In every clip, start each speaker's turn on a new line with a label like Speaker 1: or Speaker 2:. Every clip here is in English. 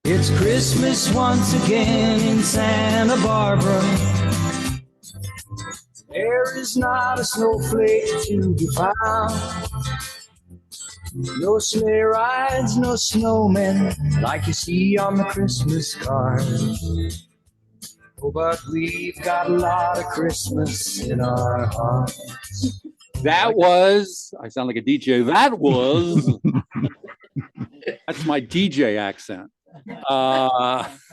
Speaker 1: It's Christmas once again in Santa Barbara. There is not a snowflake to be found. No sleigh rides, no snowmen like you see on the Christmas card. Oh, but we've got a lot of Christmas in our hearts.
Speaker 2: That was, I sound like a DJ. That was, that's my DJ accent.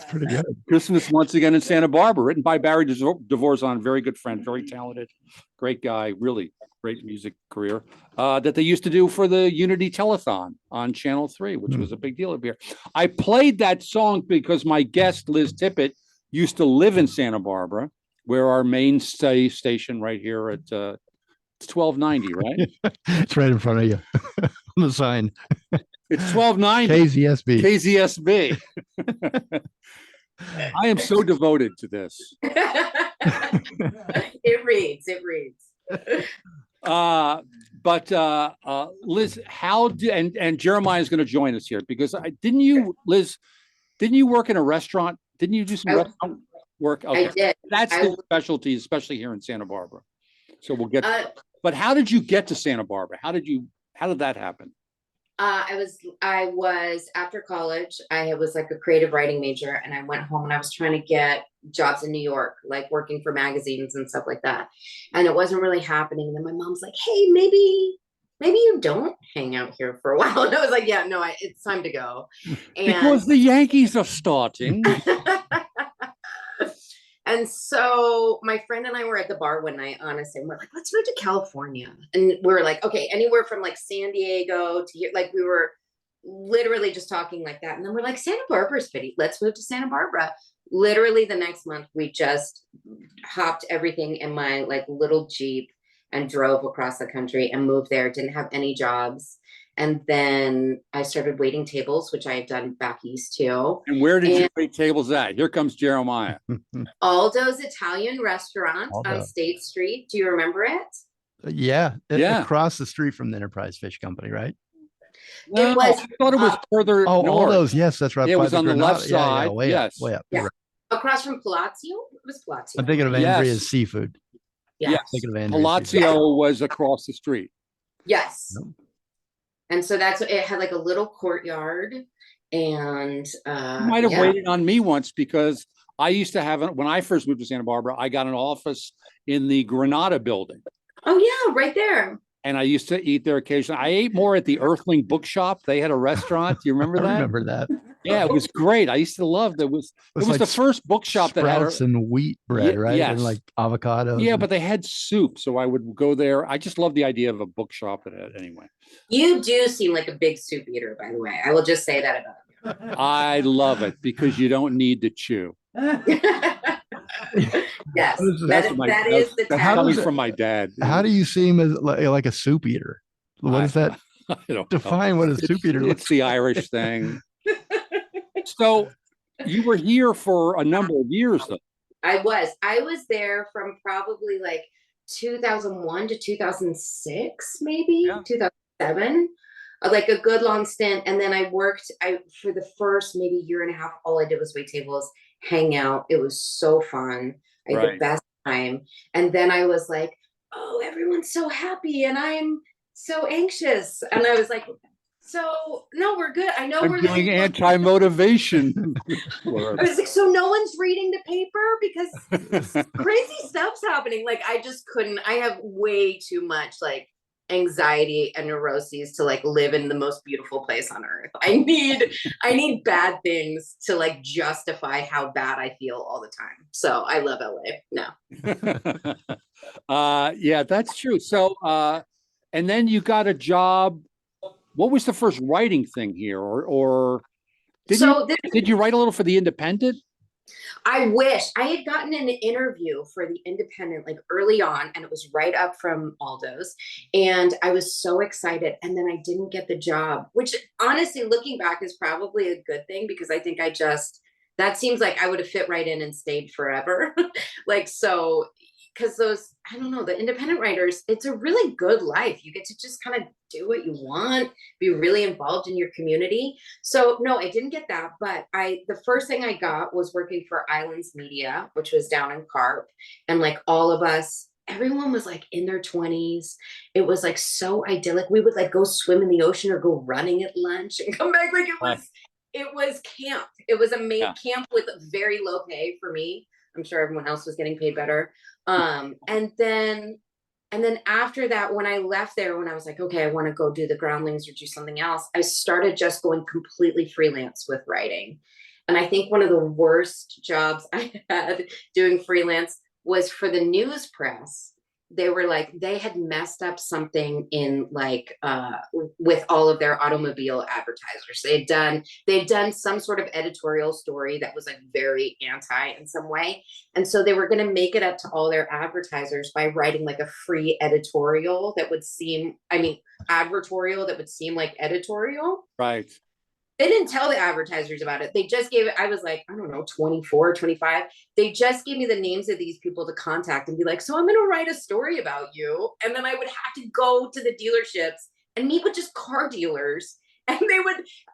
Speaker 3: Pretty good.
Speaker 2: Christmas once again in Santa Barbara, written by Barry DeVorzon, very good friend, very talented, great guy, really great music career. That they used to do for the Unity Telethon on Channel 3, which was a big deal up here. I played that song because my guest, Liz Tippet, used to live in Santa Barbara, where our mainstay station right here at 1290, right?
Speaker 3: It's right in front of you on the sign.
Speaker 2: It's 1290.
Speaker 3: KZSB.
Speaker 2: I am so devoted to this.
Speaker 4: It reads.
Speaker 2: But Liz, how do and Jeremiah is going to join us here because Liz, didn't you work in a restaurant? Didn't you do some restaurant work? Okay.
Speaker 4: I did.
Speaker 2: That's the specialty, especially here in Santa Barbara. So we'll get. But how did you get to Santa Barbara? How did that happen?
Speaker 4: I was after college, I was like a creative writing major, and I went home and I was trying to get jobs in New York, like working for magazines and stuff like that. And it wasn't really happening. And then my mom's like, hey, maybe you don't hang out here for a while. And I was like, yeah, no, it's time to go. And
Speaker 2: because the Yankees are starting.
Speaker 4: And so my friend and I were at the bar one night, honestly, and we're like, let's move to California. And we were like, okay, anywhere from like San Diego to here. Like we were literally just talking like that. And then we're like, Santa Barbara's pretty. Let's move to Santa Barbara. Literally the next month, we just hopped everything in my like little Jeep and drove across the country and moved there. Didn't have any jobs. And then I started waiting tables, which I had done back east too.
Speaker 2: And where did you wait tables at? Here comes Jeremiah.
Speaker 4: Aldo's Italian restaurant on State Street. Do you remember it?
Speaker 3: Yeah. Across the street from the Enterprise Fish Company, right?
Speaker 2: No,
Speaker 4: it was.
Speaker 2: I thought it was further north.
Speaker 3: Aldo's. Yes, that's right.
Speaker 2: Yeah, it was on the left side.
Speaker 3: Way up.
Speaker 4: Yeah. Across from Palazzo? It was Palazzo.
Speaker 3: I'm thinking of Andrea's Seafood.
Speaker 4: Yes.
Speaker 3: Thinking of Andrea's
Speaker 2: Palazzo was across the street.
Speaker 4: Yes. And so that's what it had, like a little courtyard. And
Speaker 2: you might have waited on me once because I used to have when I first moved to Santa Barbara, I got an office in the Granada building.
Speaker 4: Oh yeah, right there.
Speaker 2: And I used to eat there occasionally. I ate more at the Earthling Bookshop. They had a restaurant. Do you remember that?
Speaker 3: I remember that.
Speaker 2: Yeah, it was great. I used to love that. It was like the first bookshop that had
Speaker 3: and wheat bread, right?
Speaker 2: Yes.
Speaker 3: And like avocado.
Speaker 2: Yeah, but they had soup. So I would go there. I just love the idea of a bookshop that had anyway.
Speaker 4: You do seem like a big soup eater, by the way. I will just say that about you.
Speaker 2: I love it because you don't need to chew.
Speaker 4: Yes, that is the
Speaker 2: coming from my dad.
Speaker 3: How do you seem as like a soup eater? What is that?
Speaker 2: I don't
Speaker 3: define what a soup eater looks.
Speaker 2: It's the Irish thing. So you were here for a number of years, though.
Speaker 4: I was there from probably like 2001 to 2006, maybe 2007. Like a good long stint. And then I worked for the first maybe year and a half. All I did was wait tables, hang out. It was so fun. I had the best time. And then I was like, oh, everyone's so happy and I'm so anxious. And I was like, so no, we're good. I know we're
Speaker 2: doing anti-motivation.
Speaker 4: I was like, so no one's reading the paper because crazy stuff's happening. Like I just couldn't. I have way too much like anxiety and neuroses to like live in the most beautiful place on earth. I need bad things to like justify how bad I feel all the time. So I love LA. No.
Speaker 2: Yeah, that's true. So and then you got a job. What was the first writing thing here? Or did you write a little for the Independent?
Speaker 4: I wish I had gotten an interview for the Independent like early on, and it was right up from Aldos, and I was so excited, and then I didn't get the job, which honestly looking back is probably a good thing because I think that seems like I would have fit right in and stayed forever. Like, so because those, I don't know, the independent writers, it's a really good life. You get to just kind of do what you want, be really involved in your community. So no, I didn't get that, but the first thing I got was working for Islands Media, which was down in Carp, and like all of us, everyone was like in their 20s. It was like so idyllic. We would like go swim in the ocean or go running at lunch and come back. Like it was camp. It was a camp with very low pay for me. I'm sure everyone else was getting paid better. And then after that, when I left there, when I was like, okay, I want to go do the Groundlings or do something else, I started just going completely freelance with writing. And I think one of the worst jobs I had doing freelance was for the news press. They were like, they had messed up something in like with all of their automobile advertisers. They'd done some sort of editorial story that was like very anti in some way. And so they were going to make it up to all their advertisers by writing like a free editorial that would seem, advertorial that would seem like editorial.
Speaker 2: Right.
Speaker 4: They didn't tell the advertisers about it. They just gave it. I was like, I don't know, 24, 25. They just gave me the names of these people to contact and be like, so I'm going to write a story about you. And then I would have to go to the dealerships and meet with just car dealers. And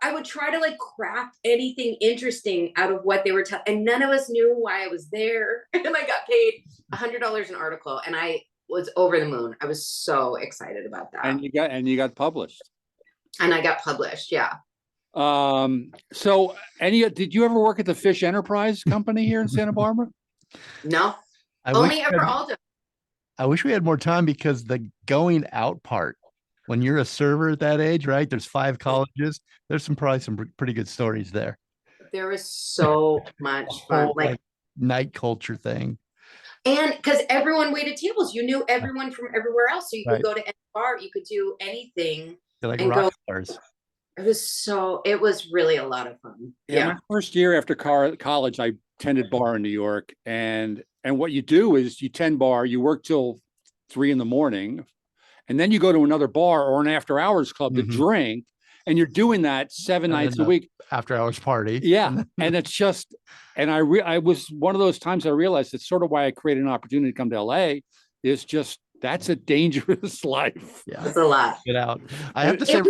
Speaker 4: I would try to like craft anything interesting out of what they were telling. And none of us knew why I was there. And I got paid $100 an article. And I was over the moon. I was so excited about that.
Speaker 2: And you got published.
Speaker 4: And I got published. Yeah.
Speaker 2: So did you ever work at the Fish Enterprise Company here in Santa Barbara?
Speaker 4: No, only ever Aldo.
Speaker 3: I wish we had more time because the going out part, when you're a server at that age, right? There's 5 colleges. There's probably some pretty good stories there.
Speaker 4: There was so much fun, like
Speaker 3: night culture thing.
Speaker 4: And because everyone waited tables, you knew everyone from everywhere else. So you could go to any bar, you could do anything.
Speaker 3: They're like rock stars.
Speaker 4: It was really a lot of fun.
Speaker 2: Yeah. My first year after college, I tended bar in New York. And what you do is you tend bar, you work till 3 a.m. and then you go to another bar or an after hours club to drink. And you're doing that 7 nights a week.
Speaker 3: After hours party.
Speaker 2: Yeah. And it's just, and I was one of those times I realized it's sort of why I created an opportunity to come to LA is just, that's a dangerous life.
Speaker 3: Yeah.
Speaker 4: It's a lot.
Speaker 3: Get out. I have to say,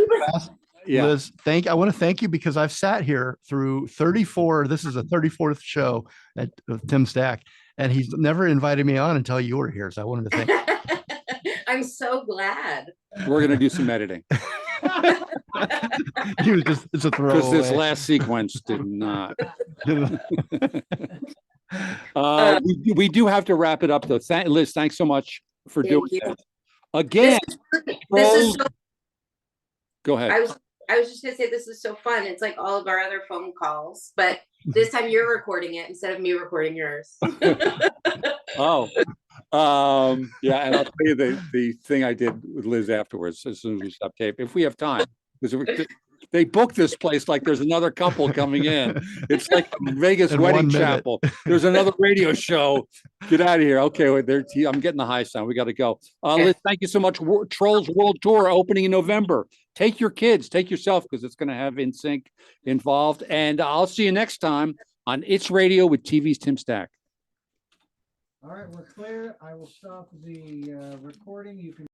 Speaker 3: Liz, I want to thank you because I've sat here through 34. This is a 34th show at Tim Stack, and he's never invited me on until you were here. So I wanted to thank you.
Speaker 4: I'm so glad.
Speaker 2: We're going to do some editing.
Speaker 3: It's a throwaway.
Speaker 2: Because this last sequence did not. We do have to wrap it up, though. Liz, thanks so much for doing this. Again,
Speaker 4: this is so,
Speaker 2: go ahead.
Speaker 4: I was just gonna say this is so fun. It's like all of our other phone calls, but this time you're recording it instead of me recording yours.
Speaker 2: Yeah, and I'll tell you the thing I did with Liz afterwards as soon as we stop tape, if we have time, because they booked this place like there's another couple coming in. It's like Vegas wedding chapel. There's another radio show. Get out of here. Okay, I'm getting the high sound. We got to go. Liz, thank you so much. Trolls World Tour opening in November. Take your kids, take yourself, because it's going to have NSYNC involved. And I'll see you next time on It's Radio with TV's Tim Stack.
Speaker 1: All right, we're clear. I will stop the recording. You can